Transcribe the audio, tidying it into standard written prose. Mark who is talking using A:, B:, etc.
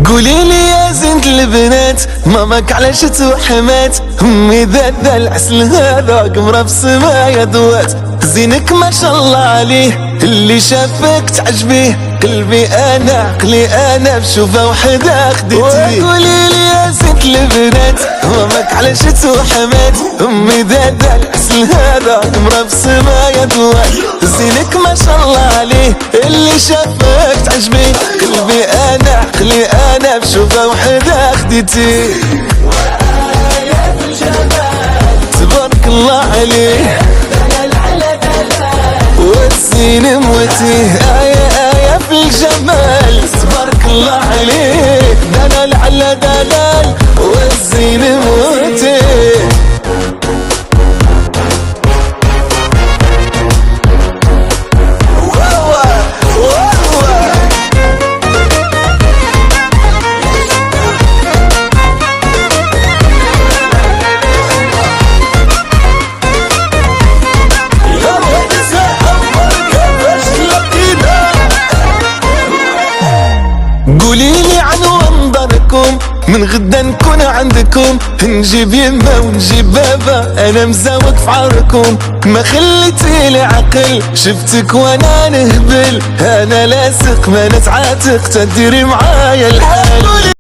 A: قولي لي يا زينة البنات، ماماك علاش توحمات؟ امي ذا العسل هذا قمرة في السما دوات. زينك ما شاء الله عليه، اللي شافك تعجبيه. قلبي انا عقلي انا بشوفه وحده خديتيه. قولي لي يا زينة البنات، ماماك علاش توحمات؟ امي ذا العسل هذا قمرة في السما دوات. زينك ما شاء الله عليه، اللي شافك تعجبيه. قلبي انا عقلي انا بشوفه وحده خديتيه. تبارك الله عليه والزين موتيه. آية في الجمال تبارك الله عليه. دلال على دلال والزين موتيه. قوليلي عن منظركم، من غدا نكون عندكم. نجيب يما ونجيب بابا، انا مزاوق في عركم. ما خليتي لي عقل، شفتك وانا نهبل. انا لاصق ما نتعاتق، تديري معايا الحال.